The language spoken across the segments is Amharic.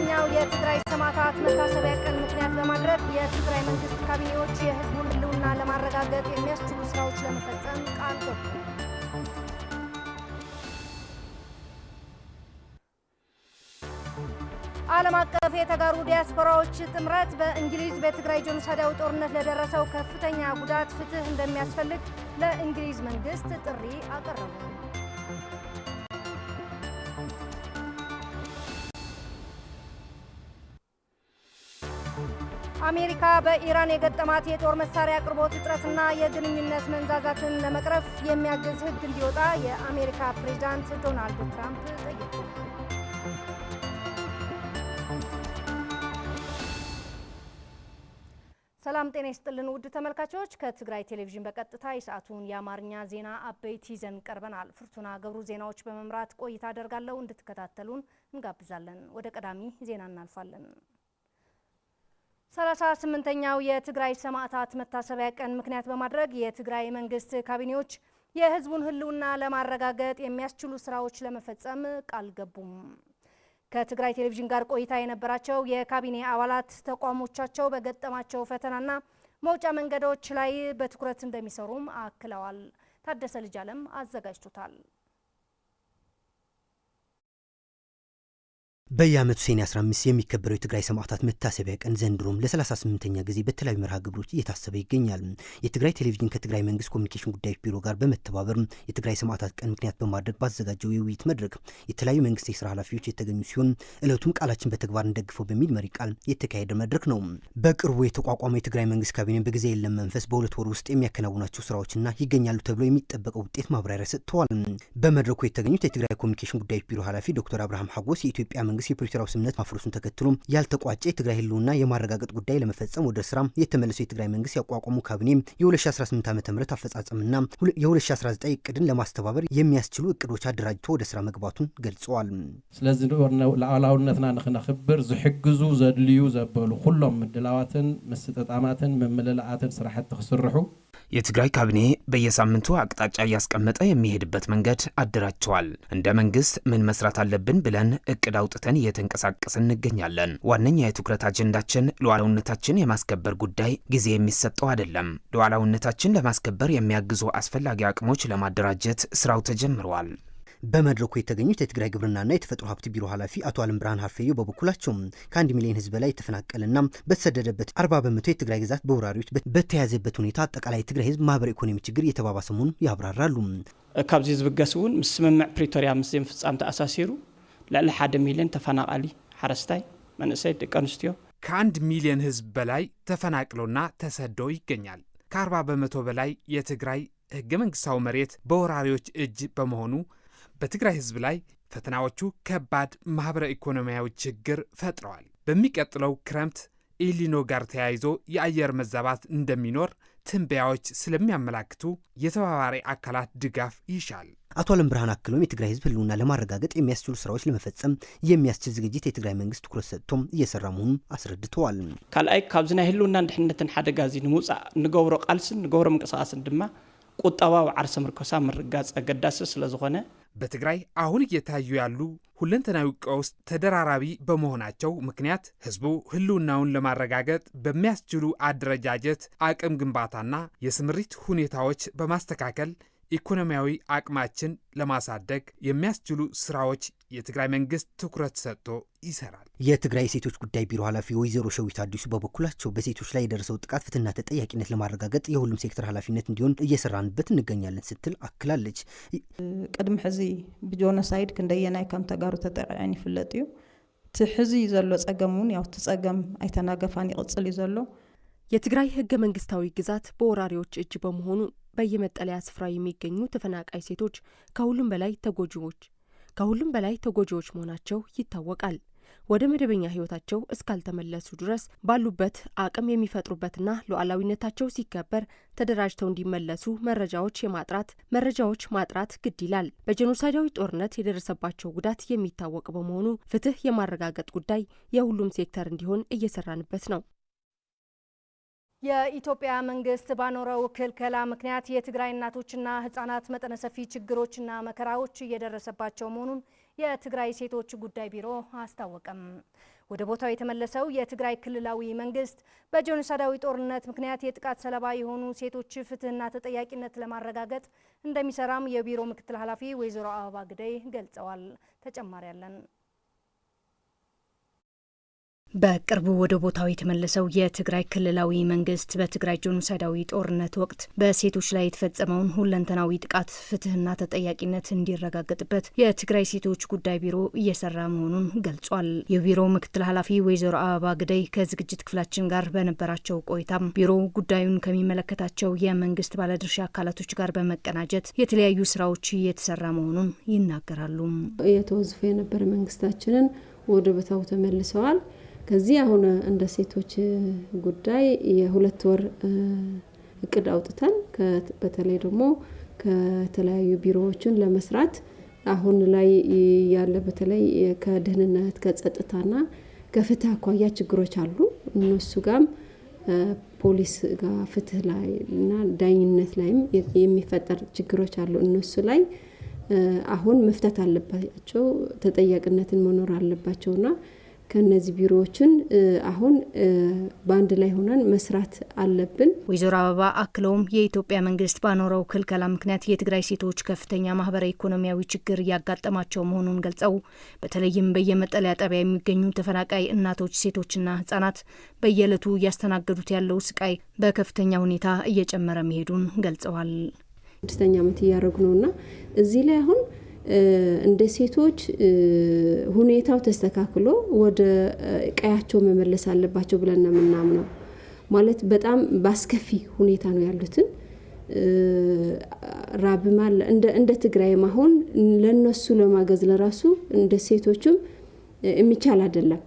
ኛው የትግራይ ሰማዕታት መታሰቢያ ቀን ምክንያት በማድረግ የትግራይ መንግስት ካቢኔዎች የህዝቡን ህልውና ለማረጋገጥ የሚያስችሉ ስራዎች ለመፈጸም ቃል ገቡ። ዓለም አቀፍ የተጋሩ ዲያስፖራዎች ጥምረት በእንግሊዝ በትግራይ ጄኖሳይዳዊ ጦርነት ለደረሰው ከፍተኛ ጉዳት ፍትህ እንደሚያስፈልግ ለእንግሊዝ መንግስት ጥሪ አቀረቡ። አሜሪካ በኢራን የገጠማት የጦር መሳሪያ አቅርቦት እጥረትና የግንኙነት መንዛዛትን ለመቅረፍ የሚያግዝ ህግ እንዲወጣ የአሜሪካ ፕሬዝዳንት ዶናልድ ትራምፕ ጠየቁ። ሰላም ጤና ይስጥልን ውድ ተመልካቾች፣ ከትግራይ ቴሌቪዥን በቀጥታ የሰዓቱን የአማርኛ ዜና አበይት ይዘን ቀርበናል። ፍርቱና ገብሩ ዜናዎች በመምራት ቆይታ አደርጋለሁ። እንድትከታተሉን እንጋብዛለን። ወደ ቀዳሚ ዜና እናልፋለን። 38ኛው የትግራይ ሰማዕታት መታሰቢያ ቀን ምክንያት በማድረግ የትግራይ መንግስት ካቢኔዎች የህዝቡን ህልውና ለማረጋገጥ የሚያስችሉ ስራዎች ለመፈጸም ቃል ገቡም። ከትግራይ ቴሌቪዥን ጋር ቆይታ የነበራቸው የካቢኔ አባላት ተቋሞቻቸው በገጠማቸው ፈተናና መውጫ መንገዶች ላይ በትኩረት እንደሚሰሩም አክለዋል። ታደሰ ልጅ አለም አዘጋጅቶታል። በየዓመቱ ሰኔ 15 የሚከበረው የትግራይ ሰማዕታት መታሰቢያ ቀን ዘንድሮም ለ38ኛ ጊዜ በተለያዩ መርሃ ግብሮች እየታሰበ ይገኛል። የትግራይ ቴሌቪዥን ከትግራይ መንግስት ኮሚኒኬሽን ጉዳዮች ቢሮ ጋር በመተባበር የትግራይ ሰማዕታት ቀን ምክንያት በማድረግ ባዘጋጀው የውይይት መድረክ የተለያዩ መንግስታዊ የስራ ኃላፊዎች የተገኙ ሲሆን ዕለቱም ቃላችን በተግባር እንደግፈው በሚል መሪ ቃል የተካሄደ መድረክ ነው። በቅርቡ የተቋቋመው የትግራይ መንግስት ካቢኔ በጊዜ የለም መንፈስ በሁለት ወር ውስጥ የሚያከናውናቸው ስራዎችና ይገኛሉ ተብሎ የሚጠበቀው ውጤት ማብራሪያ ሰጥተዋል። በመድረኩ የተገኙት የትግራይ ኮሚኒኬሽን ጉዳዮች ቢሮ ኃላፊ ዶክተር አብርሃም ሐጎስ የኢትዮጵያ መንግስት የፕሪቶሪያው ስምምነት ማፍረሱን ተከትሎ ያልተቋጨ የትግራይ ህልውና የማረጋገጥ ጉዳይ ለመፈጸም ወደ ስራ የተመለሰው የትግራይ መንግስት ያቋቋሙ ካቢኔ የ2018 ዓ.ም አፈጻጸምና የ2019 እቅድን ለማስተባበር የሚያስችሉ እቅዶች አደራጅቶ ወደ ስራ መግባቱን ገልጸዋል። ስለዚህ ለዓላውነትና ንኽነኽብር ዝሕግዙ ዘድልዩ ዘበሉ ሁሉም ምድላዋትን መስጠጣማትን መመለላአትን ስራሕቲ ክስርሑ የትግራይ ካቢኔ በየሳምንቱ አቅጣጫ እያስቀመጠ የሚሄድበት መንገድ አደራጅተዋል። እንደ መንግስት ምን መስራት አለብን ብለን እቅድ አውጥተን እየተንቀሳቀስን እንገኛለን። ዋነኛ የትኩረት አጀንዳችን ሉዓላዊነታችን የማስከበር ጉዳይ ጊዜ የሚሰጠው አይደለም። ሉዓላዊነታችን ለማስከበር የሚያግዙ አስፈላጊ አቅሞች ለማደራጀት ስራው ተጀምሯል። በመድረኩ የተገኙት የትግራይ ግብርናና የተፈጥሮ ሀብት ቢሮ ኃላፊ አቶ አለም ብርሃን ሀርፈዮ በበኩላቸው ከ1 ሚሊዮን ህዝብ በላይ የተፈናቀለና በተሰደደበት 40% የትግራይ ግዛት በወራሪዎች በተያዘበት ሁኔታ አጠቃላይ የትግራይ ህዝብ ማህበራዊ ኢኮኖሚ ችግር የተባባሰ መሆኑን ያብራራሉ። ካብዚ ዝብገስ እውን ምስ ስምምዕ ፕሪቶሪያ ምስ ፍጻም ተኣሳሲሩ ልዕሊ 1 ሚሊዮን ተፈናቃሊ ሓረስታይ መንእሰይ ደቂ ኣንስትዮ ከ1 ሚሊዮን ህዝብ በላይ ተፈናቅሎና ተሰዶ ይገኛል። ከ40% በላይ የትግራይ ህገ መንግስታዊ መሬት በወራሪዎች እጅ በመሆኑ በትግራይ ህዝብ ላይ ፈተናዎቹ ከባድ ማህበረ ኢኮኖሚያዊ ችግር ፈጥረዋል። በሚቀጥለው ክረምት ኤሊኖ ጋር ተያይዞ የአየር መዛባት እንደሚኖር ትንበያዎች ስለሚያመላክቱ የተባባሪ አካላት ድጋፍ ይሻል። አቶ አለም ብርሃን አክሎም የትግራይ ህዝብ ህልውና ለማረጋገጥ የሚያስችሉ ስራዎች ለመፈጸም የሚያስችል ዝግጅት የትግራይ መንግስት ትኩረት ሰጥቶም እየሰራ መሆኑን አስረድተዋል። ካልኣይ ካብዚ ናይ ህልውና ድሕነትን ሓደጋ እዚ ንምውፃእ ንገብሮ ቃልስን ንገብሮ ምንቅስቃስን ድማ ቁጠባዊ ዓርሰ ምርኮሳ ምርጋጽ አገዳስ ስለዝኾነ በትግራይ አሁን እየታዩ ያሉ ሁለንተናዊ ቀውስ ተደራራቢ በመሆናቸው ምክንያት ህዝቡ ህልውናውን ለማረጋገጥ በሚያስችሉ አደረጃጀት አቅም ግንባታና የስምሪት ሁኔታዎች በማስተካከል ኢኮኖሚያዊ አቅማችን ለማሳደግ የሚያስችሉ ስራዎች የትግራይ መንግስት ትኩረት ሰጥቶ ይሰራል። የትግራይ ሴቶች ጉዳይ ቢሮ ኃላፊ ወይዘሮ ሸዊት አዲሱ በበኩላቸው በሴቶች ላይ የደረሰው ጥቃት ፍትህና ተጠያቂነት ለማረጋገጥ የሁሉም ሴክተር ኃላፊነት እንዲሆን እየሰራንበት እንገኛለን ስትል አክላለች። ቅድም ሕዚ ብጆኖሳይድ ክንደየናይ ከም ተጋሩ ተጠቃዕን ይፍለጥ እዩ ትሕዚ ዘሎ ጸገሙን ያው ተጸገም አይተናገፋን ይቅጽል ይዘሎ የትግራይ ህገ መንግስታዊ ግዛት በወራሪዎች እጅ በመሆኑ በየመጠለያ ስፍራ የሚገኙ ተፈናቃይ ሴቶች ከሁሉም በላይ ተጎጂዎች መሆናቸው ይታወቃል። ወደ መደበኛ ህይወታቸው እስካልተመለሱ ድረስ ባሉበት አቅም የሚፈጥሩበትና ሉዓላዊነታቸው ሲከበር ተደራጅተው እንዲመለሱ መረጃዎች ማጥራት ግድ ይላል። በጄኖሳይዳዊ ጦርነት የደረሰባቸው ጉዳት የሚታወቅ በመሆኑ ፍትህ የማረጋገጥ ጉዳይ የሁሉም ሴክተር እንዲሆን እየሰራንበት ነው። የኢትዮጵያ መንግስት ባኖረው ክልከላ ምክንያት የትግራይ እናቶችና ህጻናት መጠነ ሰፊ ችግሮችና መከራዎች እየደረሰባቸው መሆኑን የትግራይ ሴቶች ጉዳይ ቢሮ አስታወቀም። ወደ ቦታው የተመለሰው የትግራይ ክልላዊ መንግስት በጄኖሳይዳዊ ጦርነት ምክንያት የጥቃት ሰለባ የሆኑ ሴቶች ፍትህና ተጠያቂነት ለማረጋገጥ እንደሚሰራም የቢሮ ምክትል ኃላፊ ወይዘሮ አበባ ግደይ ገልጸዋል። ተጨማሪ ያለን በቅርቡ ወደ ቦታው የተመለሰው የትግራይ ክልላዊ መንግስት በትግራይ ጄኖሳይዳዊ ጦርነት ወቅት በሴቶች ላይ የተፈጸመውን ሁለንተናዊ ጥቃት ፍትህና ተጠያቂነት እንዲረጋገጥበት የትግራይ ሴቶች ጉዳይ ቢሮ እየሰራ መሆኑን ገልጿል። የቢሮው ምክትል ኃላፊ ወይዘሮ አበባ ግደይ ከዝግጅት ክፍላችን ጋር በነበራቸው ቆይታም ቢሮው ጉዳዩን ከሚመለከታቸው የመንግስት ባለድርሻ አካላቶች ጋር በመቀናጀት የተለያዩ ስራዎች እየተሰራ መሆኑን ይናገራሉ። የተወዝፈ የነበረ መንግስታችንን ወደ ቦታው ተመልሰዋል። ከዚህ አሁን እንደ ሴቶች ጉዳይ የ2 ወር እቅድ አውጥተን በተለይ ደግሞ ከተለያዩ ቢሮዎችን ለመስራት አሁን ላይ ያለ በተለይ ከደህንነት ከጸጥታና ከፍትህ አኳያ ችግሮች አሉ። እነሱ ጋር ፖሊስ ጋር ፍትህ ላይ እና ዳኝነት ላይም የሚፈጠር ችግሮች አሉ። እነሱ ላይ አሁን መፍታት አለባቸው፣ ተጠያቂነትን መኖር አለባቸውና ከነዚህ ቢሮዎችን አሁን ባንድ ላይ ሆነን መስራት አለብን። ወይዘሮ አበባ አክለውም የኢትዮጵያ መንግስት ባኖረው ክልከላ ምክንያት የትግራይ ሴቶች ከፍተኛ ማህበራዊ ኢኮኖሚያዊ ችግር እያጋጠማቸው መሆኑን ገልጸው በተለይም በየመጠለያ ጣቢያ የሚገኙ ተፈናቃይ እናቶች፣ ሴቶችና ህጻናት በየዕለቱ እያስተናገዱት ያለው ስቃይ በከፍተኛ ሁኔታ እየጨመረ መሄዱን ገልጸዋል። 6ኛ ዓመት እያደረጉ ነውና እዚህ ላይ አሁን እንደ ሴቶች ሁኔታው ተስተካክሎ ወደ ቀያቸው መመለስ አለባቸው ብለን ነው የምናምነው። ማለት በጣም ባስከፊ ሁኔታ ነው ያሉትን ራብማል እንደ ትግራይ ማሆን ለነሱ ለማገዝ ለራሱ እንደ ሴቶችም የሚቻል አይደለም።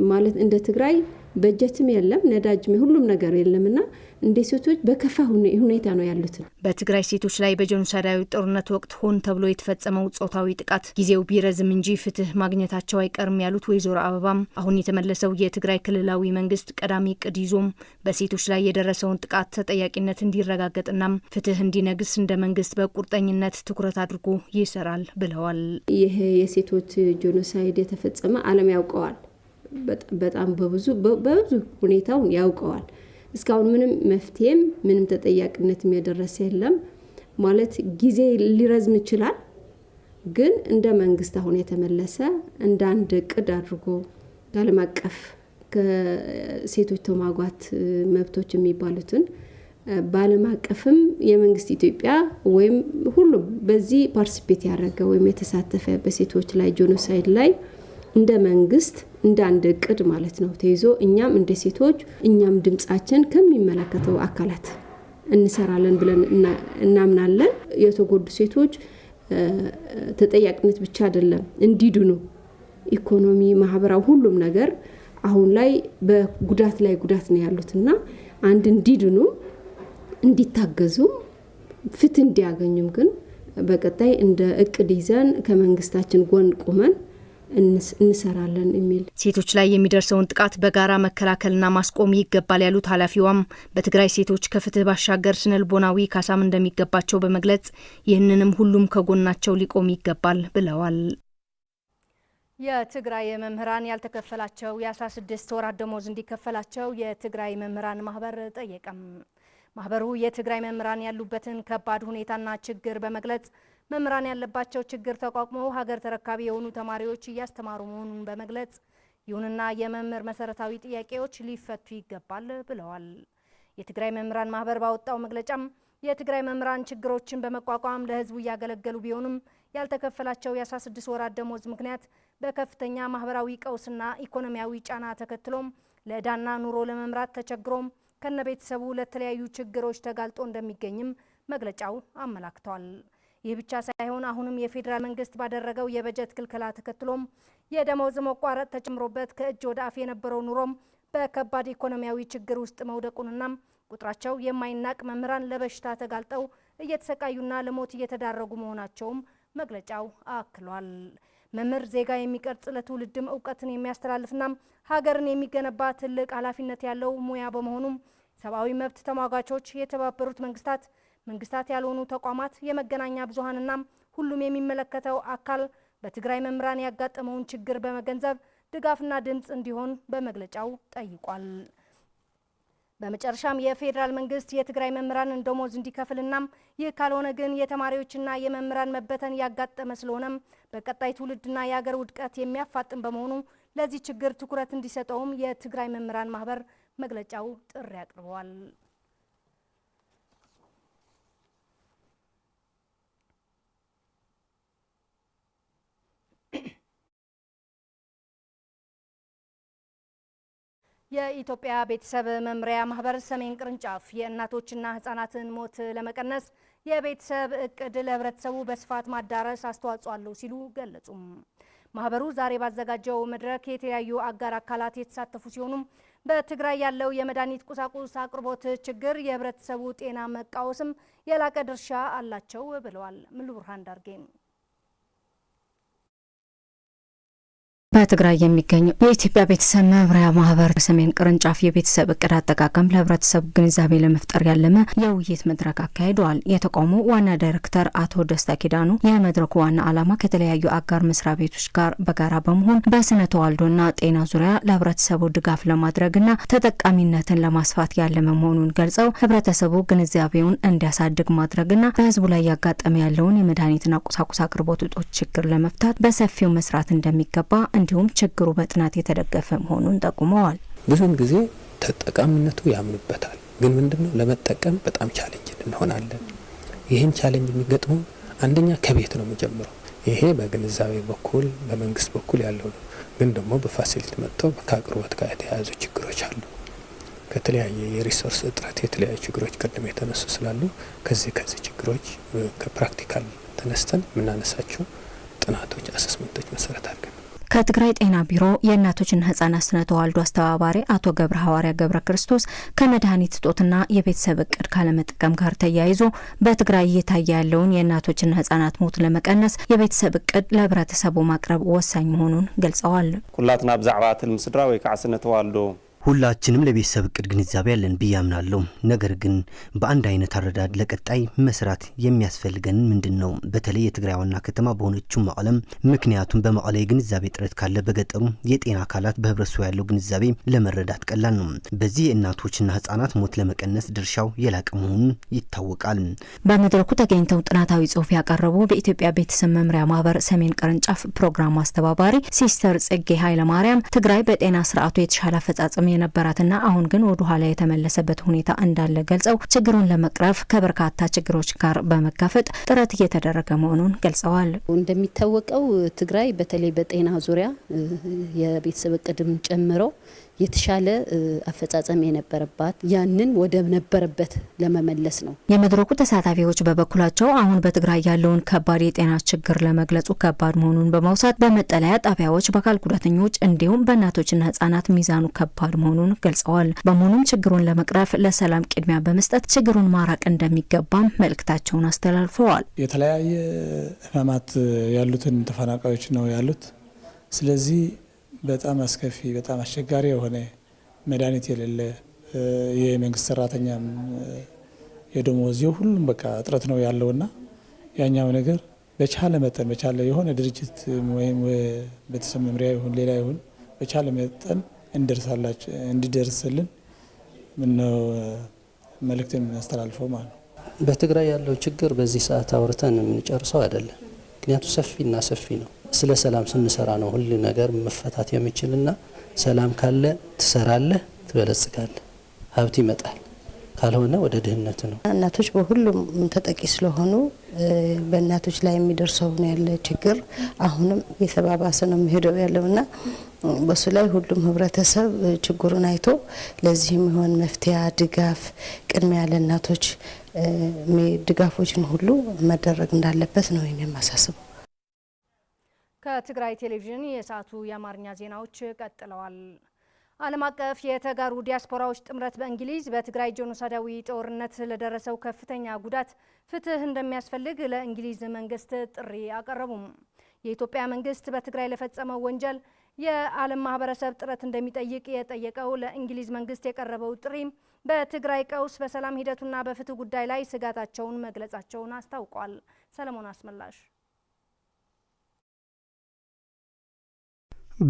ማለት እንደ ትግራይ በጀትም የለም ነዳጅም ሁሉም ነገር የለምና እንደ ሴቶች በከፋ ሁኔታ ነው ያሉት። በትግራይ ሴቶች ላይ በጄኖሳይዳዊ ጦርነት ወቅት ሆን ተብሎ የተፈጸመው ጾታዊ ጥቃት ጊዜው ቢረዝም እንጂ ፍትህ ማግኘታቸው አይቀርም ያሉት ወይዘሮ አበባም አሁን የተመለሰው የትግራይ ክልላዊ መንግስት ቀዳሚ እቅድ ይዞም በሴቶች ላይ የደረሰውን ጥቃት ተጠያቂነት እንዲረጋገጥና ፍትህ እንዲነግስ እንደ መንግስት በቁርጠኝነት ትኩረት አድርጎ ይሰራል ብለዋል። ይሄ የሴቶች ጄኖሳይድ የተፈጸመ ዓለም ያውቀዋል። በጣም በብዙ ሁኔታውን ያውቀዋል። እስካሁን ምንም መፍትሄም ምንም ተጠያቂነትም ያደረሰ የለም። ማለት ጊዜ ሊረዝም ይችላል፣ ግን እንደ መንግስት አሁን የተመለሰ እንደ አንድ እቅድ አድርጎ ዓለም አቀፍ ከሴቶች ተሟጋች መብቶች የሚባሉትን በዓለም አቀፍም የመንግስት ኢትዮጵያ ወይም ሁሉም በዚህ ፓርቲሲፔት ያደረገ ወይም የተሳተፈ በሴቶች ላይ ጄኖሳይድ ላይ እንደ መንግስት እንደ አንድ እቅድ ማለት ነው ተይዞ እኛም እንደ ሴቶች እኛም ድምጻችን ከሚመለከተው አካላት እንሰራለን ብለን እናምናለን። የተጎዱ ሴቶች ተጠያቂነት ብቻ አይደለም እንዲድኑ ኢኮኖሚ፣ ማህበራዊ ሁሉም ነገር አሁን ላይ በጉዳት ላይ ጉዳት ነው ያሉትና አንድ እንዲድኑ እንዲታገዙ ፍትህ እንዲያገኙም ግን በቀጣይ እንደ እቅድ ይዘን ከመንግስታችን ጎን ቆመን እንሰራለን የሚል ሴቶች ላይ የሚደርሰውን ጥቃት በጋራ መከላከልና ማስቆም ይገባል ያሉት ኃላፊዋም በትግራይ ሴቶች ከፍትህ ባሻገር ስነልቦናዊ ካሳም እንደሚገባቸው በመግለጽ ይህንንም ሁሉም ከጎናቸው ሊቆም ይገባል ብለዋል። የትግራይ መምህራን ያልተከፈላቸው የ16 ወራት ደሞዝ እንዲከፈላቸው የትግራይ መምህራን ማህበር ጠየቀም። ማህበሩ የትግራይ መምህራን ያሉበትን ከባድ ሁኔታና ችግር በመግለጽ መምህራን ያለባቸው ችግር ተቋቁመው ሀገር ተረካቢ የሆኑ ተማሪዎች እያስተማሩ መሆኑን በመግለጽ ይሁንና የመምህር መሰረታዊ ጥያቄዎች ሊፈቱ ይገባል ብለዋል። የትግራይ መምህራን ማህበር ባወጣው መግለጫም የትግራይ መምህራን ችግሮችን በመቋቋም ለህዝቡ እያገለገሉ ቢሆንም ያልተከፈላቸው የ16 ወራት ደሞዝ ምክንያት በከፍተኛ ማህበራዊ ቀውስና ኢኮኖሚያዊ ጫና ተከትሎም ለዕዳና ኑሮ ለመምራት ተቸግሮም ከነቤተሰቡ ለተለያዩ ችግሮች ተጋልጦ እንደሚገኝም መግለጫው አመላክቷል። ይህ ብቻ ሳይሆን አሁንም የፌዴራል መንግስት ባደረገው የበጀት ክልከላ ተከትሎም የደሞዝ መቋረጥ ተጨምሮበት ከእጅ ወደ አፍ የነበረው ኑሮም በከባድ ኢኮኖሚያዊ ችግር ውስጥ መውደቁንና ቁጥራቸው የማይናቅ መምህራን ለበሽታ ተጋልጠው እየተሰቃዩና ለሞት እየተዳረጉ መሆናቸውም መግለጫው አክሏል። መምህር ዜጋ የሚቀርጽ ለትውልድም እውቀትን የሚያስተላልፍና ሀገርን የሚገነባ ትልቅ ኃላፊነት ያለው ሙያ በመሆኑም ሰብአዊ መብት ተሟጋቾች፣ የተባበሩት መንግስታት ያልሆኑ ተቋማት፣ የመገናኛ ብዙሃንና ሁሉም የሚመለከተው አካል በትግራይ መምህራን ያጋጠመውን ችግር በመገንዘብ ድጋፍና ድምጽ እንዲሆን በመግለጫው ጠይቋል። በመጨረሻም የፌዴራል መንግስት የትግራይ መምህራንን ደሞዝ እንዲከፍልና ይህ ካልሆነ ግን የተማሪዎችና የመምህራን መበተን ያጋጠመ ስለሆነም በቀጣይ ትውልድና የሀገር ውድቀት የሚያፋጥን በመሆኑ ለዚህ ችግር ትኩረት እንዲሰጠውም የትግራይ መምህራን ማህበር መግለጫው ጥሪ አቅርበዋል። የኢትዮጵያ ቤተሰብ መምሪያ ማህበር ሰሜን ቅርንጫፍ የእናቶችና ህፃናትን ሞት ለመቀነስ የቤተሰብ እቅድ ለህብረተሰቡ በስፋት ማዳረስ አስተዋጽኦ አለው ሲሉ ገለጹ። ማህበሩ ዛሬ ባዘጋጀው መድረክ የተለያዩ አጋር አካላት የተሳተፉ ሲሆኑም በትግራይ ያለው የመድኃኒት ቁሳቁስ አቅርቦት ችግር የህብረተሰቡ ጤና መቃወስም የላቀ ድርሻ አላቸው ብለዋል። ምልቡርሃን ዳርጌን በትግራይ የሚገኘው የኢትዮጵያ ቤተሰብ መምሪያ ማህበር ሰሜን ቅርንጫፍ የቤተሰብ እቅድ አጠቃቀም ለህብረተሰቡ ግንዛቤ ለመፍጠር ያለመ የውይይት መድረክ አካሂደዋል። የተቋሙ ዋና ዳይሬክተር አቶ ደስታ ኪዳኑ የመድረኩ ዋና ዓላማ ከተለያዩ አጋር መስሪያ ቤቶች ጋር በጋራ በመሆን በስነ ተዋልዶና ጤና ዙሪያ ለህብረተሰቡ ድጋፍ ለማድረግና ተጠቃሚነትን ለማስፋት ያለመ መሆኑን ገልጸው ህብረተሰቡ ግንዛቤውን እንዲያሳድግ ማድረግና በህዝቡ ላይ ያጋጠመ ያለውን የመድኃኒትና ቁሳቁስ አቅርቦት እጦት ችግር ለመፍታት በሰፊው መስራት እንደሚገባ እንዲሁም ችግሩ በጥናት የተደገፈ መሆኑን ጠቁመዋል። ብዙን ጊዜ ተጠቃሚነቱ ያምንበታል፣ ግን ምንድነው ለመጠቀም በጣም ቻሌንጅ እንሆናለን። ይህን ቻሌንጅ የሚገጥመው አንደኛ ከቤት ነው የሚጀምረው። ይሄ በግንዛቤ በኩል በመንግስት በኩል ያለው ነው። ግን ደግሞ በፋሲሊቲ መጥተው ከአቅርቦት ጋር የተያያዙ ችግሮች አሉ። ከተለያየ የሪሶርስ እጥረት የተለያዩ ችግሮች ቀድሞ የተነሱ ስላሉ ከዚህ ችግሮች ከፕራክቲካል ተነስተን የምናነሳቸው ጥናቶች አሰስመንቶች መሰረት አድርገን ከትግራይ ጤና ቢሮ የእናቶችና ህጻናት ስነ ተዋልዶ አስተባባሪ አቶ ገብረ ሐዋርያ ገብረ ክርስቶስ ከመድኃኒት እጦትና የቤተሰብ እቅድ ካለመጠቀም ጋር ተያይዞ በትግራይ እየታየ ያለውን የእናቶችና ህጻናት ሞት ለመቀነስ የቤተሰብ እቅድ ለህብረተሰቡ ማቅረብ ወሳኝ መሆኑን ገልጸዋል። ኩላትና ብዛዕባ ትልም ስድራ ወይ ከዓ ስነ ተዋልዶ ሁላችንም ለቤተሰብ እቅድ ግንዛቤ ያለን ብዬ አምናለሁ። ነገር ግን በአንድ አይነት አረዳድ ለቀጣይ መስራት የሚያስፈልገን ምንድነው? በተለይ የትግራይ ዋና ከተማ በሆነችው መቀለም። ምክንያቱም በመቀለ የግንዛቤ ጥረት ካለ በገጠሩ የጤና አካላት በህብረተሰቡ ያለው ግንዛቤ ለመረዳት ቀላል ነው። በዚህ የእናቶችና ህጻናት ሞት ለመቀነስ ድርሻው የላቀ መሆኑን ይታወቃል። በመድረኩ ተገኝተው ጥናታዊ ጽሑፍ ያቀረቡ በኢትዮጵያ ቤተሰብ መምሪያ ማህበር ሰሜን ቅርንጫፍ ፕሮግራም አስተባባሪ ሲስተር ጽጌ ኃይለማርያም ትግራይ በጤና ስርዓቱ የተሻለ አፈጻጸም የነበራትና አሁን ግን ወደ ኋላ የተመለሰበት ሁኔታ እንዳለ ገልጸው ችግሩን ለመቅረፍ ከበርካታ ችግሮች ጋር በመጋፈጥ ጥረት እየተደረገ መሆኑን ገልጸዋል። እንደሚታወቀው ትግራይ በተለይ በጤና ዙሪያ የቤተሰብ እቅድም ጨምሮ የተሻለ አፈጻጸም የነበረባት ያንን ወደ ነበረበት ለመመለስ ነው። የመድረኩ ተሳታፊዎች በበኩላቸው አሁን በትግራይ ያለውን ከባድ የጤና ችግር ለመግለጹ ከባድ መሆኑን በማውሳት በመጠለያ ጣቢያዎች፣ በአካል ጉዳተኞች እንዲሁም በእናቶችና ህጻናት ሚዛኑ ከባድ መሆኑን ገልጸዋል። በመሆኑም ችግሩን ለመቅረፍ ለሰላም ቅድሚያ በመስጠት ችግሩን ማራቅ እንደሚገባም መልእክታቸውን አስተላልፈዋል። የተለያየ ህመማት ያሉትን ተፈናቃዮች ነው ያሉት። ስለዚህ በጣም አስከፊ በጣም አስቸጋሪ የሆነ መድኃኒት የሌለ የመንግስት ሰራተኛም የደሞዝ ሁሉም በቃ እጥረት ነው ያለውና ያኛው ነገር በቻለ መጠን በቻለ የሆነ ድርጅት ወይም ቤተሰብ መምሪያ ይሁን ሌላ ይሁን በቻለ መጠን እንዲደርስልን ምነው መልእክት የምናስተላልፈው ማለት ነው። በትግራይ ያለው ችግር በዚህ ሰዓት አውርተን የምንጨርሰው አይደለም። ምክንያቱ ሰፊና ሰፊ ነው። ስለ ሰላም ስንሰራ ነው ሁሉ ነገር መፈታት የሚችልና ሰላም ካለ ትሰራለህ፣ ትበለጽጋለህ፣ ሀብት ይመጣል። ካልሆነ ወደ ድህነት ነው። እናቶች በሁሉም ተጠቂ ስለሆኑ በእናቶች ላይ የሚደርሰው ያለ ችግር አሁንም የተባባሰ ነው የሚሄደው ያለውና በሱ ላይ ሁሉም ህብረተሰብ ችግሩን አይቶ ለዚህ የሚሆን መፍትያ ድጋፍ ቅድሚያ ለእናቶች ድጋፎችን ሁሉ መደረግ እንዳለበት ነው የማሳስበው። ከትግራይ ቴሌቪዥን የሰዓቱ የአማርኛ ዜናዎች ቀጥለዋል። ዓለም አቀፍ የተጋሩ ዲያስፖራዎች ጥምረት በእንግሊዝ በትግራይ ጄኖሳይዳዊ ጦርነት ለደረሰው ከፍተኛ ጉዳት ፍትህ እንደሚያስፈልግ ለእንግሊዝ መንግስት ጥሪ አቀረቡም። የኢትዮጵያ መንግስት በትግራይ ለፈጸመው ወንጀል የዓለም ማህበረሰብ ጥረት እንደሚጠይቅ የጠየቀው ለእንግሊዝ መንግስት የቀረበው ጥሪም በትግራይ ቀውስ በሰላም ሂደቱና በፍትህ ጉዳይ ላይ ስጋታቸውን መግለጻቸውን አስታውቋል። ሰለሞን አስመላሽ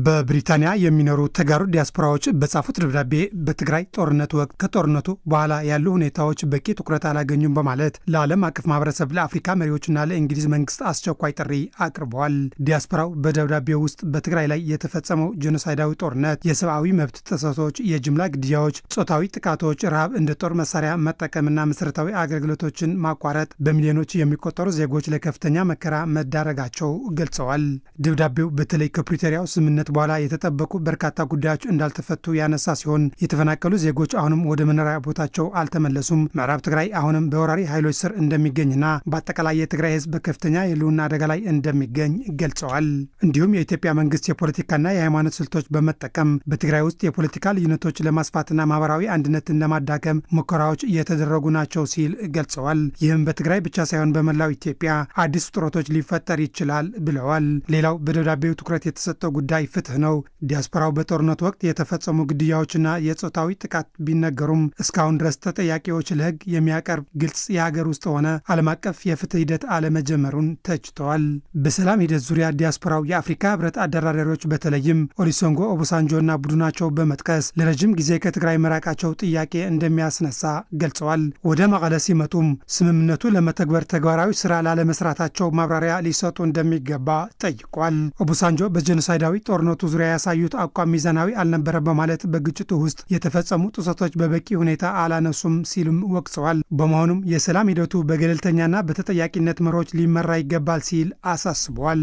በብሪታንያ የሚኖሩ ተጋሩ ዲያስፖራዎች በጻፉት ደብዳቤ በትግራይ ጦርነት ወቅት ከጦርነቱ በኋላ ያሉ ሁኔታዎች በቂ ትኩረት አላገኙም በማለት ለዓለም አቀፍ ማህበረሰብ፣ ለአፍሪካ መሪዎችና ለእንግሊዝ መንግስት አስቸኳይ ጥሪ አቅርበዋል። ዲያስፖራው በደብዳቤው ውስጥ በትግራይ ላይ የተፈጸመው ጄኖሳይዳዊ ጦርነት፣ የሰብአዊ መብት ጥሰቶች፣ የጅምላ ግድያዎች፣ ጾታዊ ጥቃቶች፣ ረሃብ፣ እንደ ጦር መሳሪያ መጠቀምና መሰረታዊ አገልግሎቶችን ማቋረጥ በሚሊዮኖች የሚቆጠሩ ዜጎች ለከፍተኛ መከራ መዳረጋቸው ገልጸዋል። ደብዳቤው በተለይ ከፕሪቶሪያው ስምምነት በኋላ የተጠበቁ በርካታ ጉዳዮች እንዳልተፈቱ ያነሳ ሲሆን የተፈናቀሉ ዜጎች አሁንም ወደ መኖሪያ ቦታቸው አልተመለሱም፣ ምዕራብ ትግራይ አሁንም በወራሪ ኃይሎች ስር እንደሚገኝና በአጠቃላይ የትግራይ ህዝብ በከፍተኛ የህልውና አደጋ ላይ እንደሚገኝ ገልጸዋል። እንዲሁም የኢትዮጵያ መንግስት የፖለቲካና የሃይማኖት ስልቶች በመጠቀም በትግራይ ውስጥ የፖለቲካ ልዩነቶች ለማስፋትና ማህበራዊ አንድነትን ለማዳከም ሙከራዎች እየተደረጉ ናቸው ሲል ገልጸዋል። ይህም በትግራይ ብቻ ሳይሆን በመላው ኢትዮጵያ አዲስ ውጥረቶች ሊፈጠር ይችላል ብለዋል። ሌላው በደብዳቤው ትኩረት የተሰጠው ጉዳይ ፍትህ ነው። ዲያስፖራው በጦርነት ወቅት የተፈጸሙ ግድያዎችና የጾታዊ ጥቃት ቢነገሩም እስካሁን ድረስ ተጠያቂዎች ለህግ የሚያቀርብ ግልጽ የሀገር ውስጥ ሆነ ዓለም አቀፍ የፍትህ ሂደት አለመጀመሩን ተችተዋል። በሰላም ሂደት ዙሪያ ዲያስፖራው የአፍሪካ ህብረት አደራዳሪዎች በተለይም ኦሉሴጉን ኦባሳንጆና ቡድናቸው በመጥቀስ ለረጅም ጊዜ ከትግራይ መራቃቸው ጥያቄ እንደሚያስነሳ ገልጸዋል። ወደ መቀለ ሲመጡም ስምምነቱ ለመተግበር ተግባራዊ ስራ ላለመስራታቸው ማብራሪያ ሊሰጡ እንደሚገባ ጠይቋል። ኦባሳንጆ በጄኖሳይዳዊ ጦርነቱ ዙሪያ ያሳዩት አቋም ሚዛናዊ አልነበረ በማለት በግጭቱ ውስጥ የተፈጸሙ ጥሰቶች በበቂ ሁኔታ አላነሱም ሲሉም ወቅሰዋል። በመሆኑም የሰላም ሂደቱ በገለልተኛና በተጠያቂነት መሪዎች ሊመራ ይገባል ሲል አሳስቧል።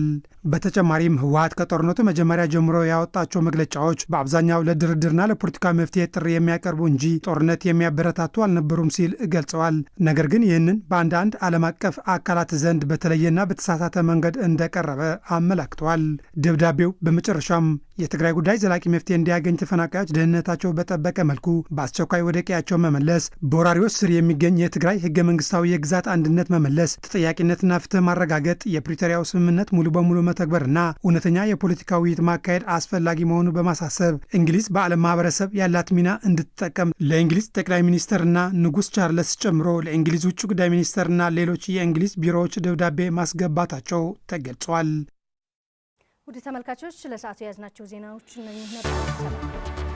በተጨማሪም ህወሓት ከጦርነቱ መጀመሪያ ጀምሮ ያወጣቸው መግለጫዎች በአብዛኛው ለድርድርና ለፖለቲካ መፍትሄ ጥሪ የሚያቀርቡ እንጂ ጦርነት የሚያበረታቱ አልነበሩም ሲል ገልጸዋል። ነገር ግን ይህንን በአንዳንድ ዓለም አቀፍ አካላት ዘንድ በተለየና በተሳሳተ መንገድ እንደቀረበ አመላክተዋል። ደብዳቤው በመጨረሻም የትግራይ ጉዳይ ዘላቂ መፍትሄ እንዲያገኝ ተፈናቃዮች ደህንነታቸው በጠበቀ መልኩ በአስቸኳይ ወደ ቀያቸው መመለስ፣ በወራሪዎች ስር የሚገኝ የትግራይ ህገ መንግስታዊ የግዛት አንድነት መመለስ፣ ተጠያቂነትና ፍትህ ማረጋገጥ፣ የፕሪቶሪያው ስምምነት ሙሉ በሙሉ መተግበርና እውነተኛ የፖለቲካ ውይይት ማካሄድ አስፈላጊ መሆኑ በማሳሰብ እንግሊዝ በዓለም ማህበረሰብ ያላት ሚና እንድትጠቀም ለእንግሊዝ ጠቅላይ ሚኒስተርና ንጉስ ቻርለስ ጨምሮ ለእንግሊዝ ውጭ ጉዳይ ሚኒስተርና ሌሎች የእንግሊዝ ቢሮዎች ደብዳቤ ማስገባታቸው ተገልጿል። ውድ ተመልካቾች ለሰዓቱ የያዝናቸው ዜናዎች እነዚህ ነበሩ።